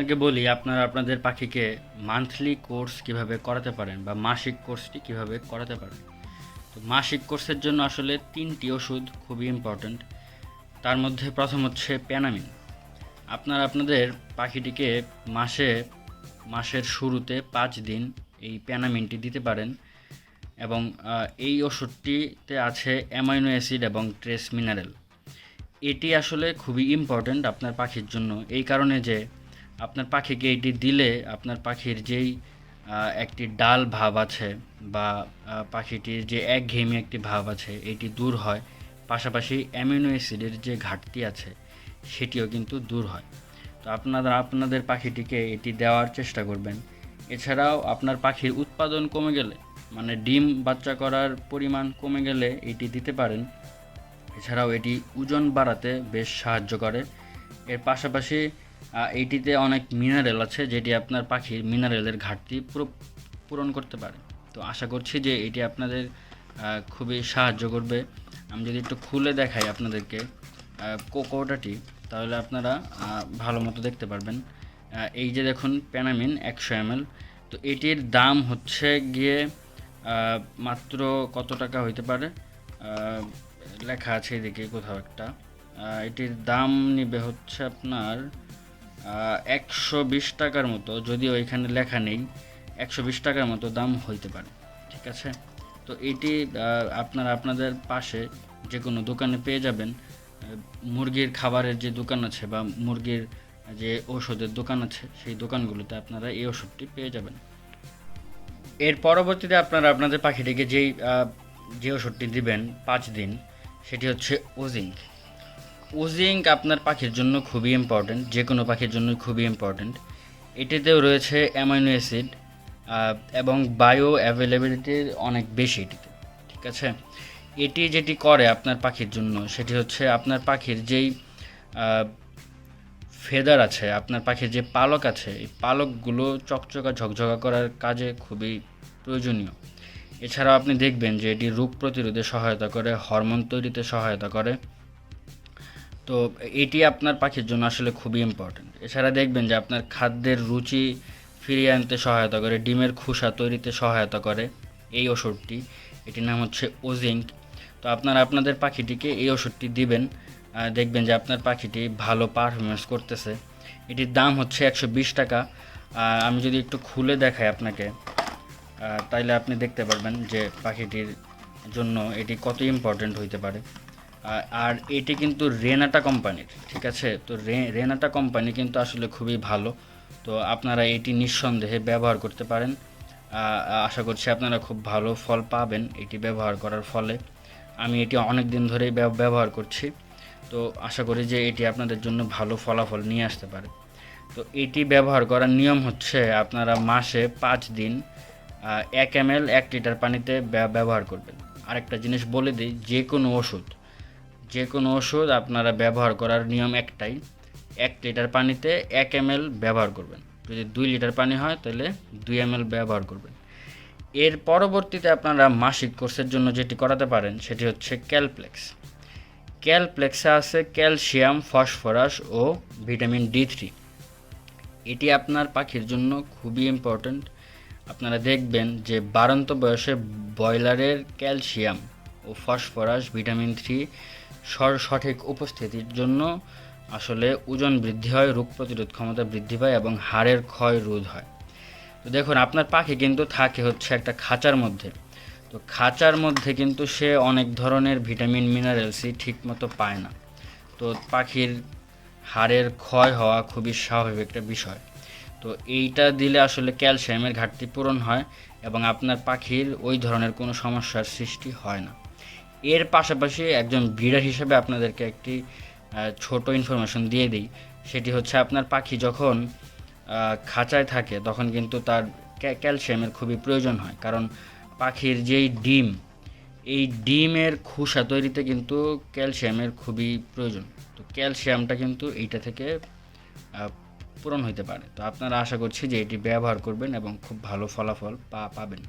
আপনাকে বলি আপনারা আপনাদের পাখিকে মান্থলি কোর্স কিভাবে করাতে পারেন বা মাসিক কোর্সটি কিভাবে করাতে পারেন। তো মাসিক কোর্সের জন্য আসলে 3টি ওষুধ খুবই ইম্পর্ট্যান্ট। তার মধ্যে প্রথম হচ্ছে প্যানামিন। আপনারা আপনাদের পাখিটিকে মাসের শুরুতে 5 দিন এই প্যানামিনটি দিতে পারেন এবং এই ওষুধটিতে আছে অ্যামাইনো অ্যাসিড এবং ট্রেস মিনারেল। এটি আসলে খুবই ইম্পর্ট্যান্ট আপনার পাখির জন্য, এই কারণে যে আপনার পাখিকে এটি দিলে আপনার পাখির যেই একটি ডাল ভাব আছে বা পাখিটির যে একঘেয়েমি একটি ভাব আছে এটি দূর হয়, পাশাপাশি অ্যামিনো অ্যাসিডের যে ঘাটতি আছে সেটিও কিন্তু দূর হয়। তো আপনারা আপনাদের পাখিটিকে এটি দেওয়ার চেষ্টা করবেন। এছাড়াও আপনার পাখির উৎপাদন কমে গেলে, মানে ডিম বাচ্চা করার পরিমাণ কমে গেলে এটি দিতে পারেন। এছাড়াও এটি ওজন বাড়াতে বেশ সাহায্য করে। এর পাশাপাশি এইটিতে অনেক মিনারেল আছে যেটি আপনার পাখির মিনারেলের ঘাটতি পূরণ করতে পারে। তো আশা করছি যে এটি আপনাদের খুবই সাহায্য করবে। আমি যদি একটু খুলে দেখাই আপনাদেরকে কোকোটাটি, তাহলে আপনারা ভালো মতো দেখতে পারবেন। এই যে দেখুন প্যানামিন 100 ml। তো এটির দাম হচ্ছে গিয়ে মাত্র কত টাকা হইতে পারে, লেখা আছে এদিকে কোথাও একটা। এটির দাম নিবে হচ্ছে আপনার 120 টাকার মতো, যদিও এখানে লেখা নেই। 120 টাকার মতো দাম হইতে পারে, ঠিক আছে। তো এটি আপনারা আপনাদের পাশে যে কোনো দোকানে পেয়ে যাবেন। মুরগির খাবারের যে দোকান আছে বা মুরগির যে ওষুধের দোকান আছে সেই দোকানগুলোতে আপনারা এই ওষুধটি পেয়ে যাবেন। এর পরবর্তীতে আপনারা আপনাদের পাখিটিকে যে ওষুধটি দিবেন 5 দিন, সেটি হচ্ছে ওজিঙ্ক। ওজিঙ্ক আপনার পাখির জন্য খুবই ইম্পর্ট্যান্ট, যে কোনো পাখির জন্য খুবই ইম্পর্ট্যান্ট। এটিতেও রয়েছে অ্যামাইনো অ্যাসিড এবং বায়ো অ্যাভেলেবিলিটি অনেক বেশি এটিতে, ঠিক আছে। এটি যেটি করে আপনার পাখির জন্য সেটি হচ্ছে আপনার পাখির যেই ফেদার আছে, আপনার পাখির যে পালক আছে, এই পালকগুলো চকচকা ঝকঝকা করার কাজে খুবই প্রয়োজনীয়। এছাড়াও আপনি দেখবেন যে এটি রোগ প্রতিরোধে সহায়তা করে, হরমোন তৈরিতে সহায়তা করে। তো এটি আপনার পাখির জন্য আসলে খুবই ইম্পর্ট্যান্ট। এছাড়া দেখবেন যে আপনার খাদ্যের রুচি ফিরিয়ে আনতে সহায়তা করে, ডিমের খোসা তৈরিতে সহায়তা করে এই ওষুধটি। এটির নাম হচ্ছে ওজিঙ্ক। তো আপনারা আপনাদের পাখিটিকে এই ওষুধটি দিবেন, দেখবেন যে আপনার পাখিটি ভালো পারফরমেন্স করতেছে। এটির দাম হচ্ছে 120 টাকা। আমি যদি একটু খুলে দেখাই আপনাকে, তাইলে আপনি দেখতে পারবেন যে পাখিটির জন্য এটি কত ইম্পর্ট্যান্ট হইতে পারে। আর এটি কিন্তু রেনাটা কোম্পানির, ঠিক আছে। তো রেনাটা কোম্পানি কিন্তু আসলে খুবই ভালো। তো আপনারা এটি নিঃসন্দেহে ব্যবহার করতে পারেন। আশা করছি আপনারা খুব ভালো ফল পাবেন এটি ব্যবহার করার ফলে। আমি এটি অনেক দিন ধরেই ব্যবহার করছি, তো আশা করি যে এটি আপনাদের জন্য ভালো ফলাফল নিয়ে আসতে পারে। তো এটি ব্যবহার করার নিয়ম হচ্ছে আপনারা মাসে 5 দিন 1 ml 1 লিটার পানিতে ব্যবহার করবেন। আরেকটা জিনিস বলে দিই, যে কোনো ওষুধ আপনারা ব্যবহার করার নিয়ম একটাই, 1 লিটার পানিতে 1 ml ব্যবহার করবেন। যদি 2 লিটার পানি হয় তাহলে 2 ml ব্যবহার করবেন। এর পরবর্তীতে আপনারা মাসিক কোর্সের জন্য যেটি করাতে পারেন সেটি হচ্ছে ক্যালপ্লেক্সে আছে ক্যালসিয়াম, ফসফরাস ও ভিটামিন D3। এটি আপনার পাখির জন্য খুবই ইম্পর্ট্যান্ট। আপনারা দেখবেন যে বাড়ন্ত বয়সে ব্রয়লারের ক্যালসিয়াম ও ফসফরাস, ভিটামিন 3 সঠিক উপস্থিতির জন্য আসলে ওজন বৃদ্ধি হয়, রোগ প্রতিরোধ ক্ষমতা বৃদ্ধি পায় এবং হাড়ের ক্ষয় রোধ হয়। তো দেখুন আপনার পাখি কিন্তু থাকে হচ্ছে একটা খাঁচার মধ্যে। তো খাঁচার মধ্যে কিন্তু সে অনেক ধরনের ভিটামিন মিনারেলসই ঠিকমতো পায় না। তো পাখির হাড়ের ক্ষয় হওয়া খুবই স্বাভাবিক একটা বিষয়। তো এইটা দিলে আসলে ক্যালসিয়ামের ঘাটতি পূরণ হয় এবং আপনার পাখির ওই ধরনের কোনো সমস্যার সৃষ্টি হয় না। এর পাশাপাশি একজন ব্রিডার হিসেবে আপনাদেরকে একটি ছোট ইনফরমেশন দিয়ে দিই, সেটি হচ্ছে আপনার পাখি যখন খাঁচায় থাকে তখন কিন্তু তার ক্যালসিয়ামের খুবই প্রয়োজন হয়, কারণ পাখির যেই ডিম, এই ডিমের খোসা তৈরিতে কিন্তু ক্যালসিয়ামের খুবই প্রয়োজন। তো ক্যালসিয়ামটা কিন্তু এইটা থেকে পূরণ হইতে পারে। তো আপনারা আশা করছি যে এটি ব্যবহার করবেন এবং খুব ভালো ফলাফল পাবেন।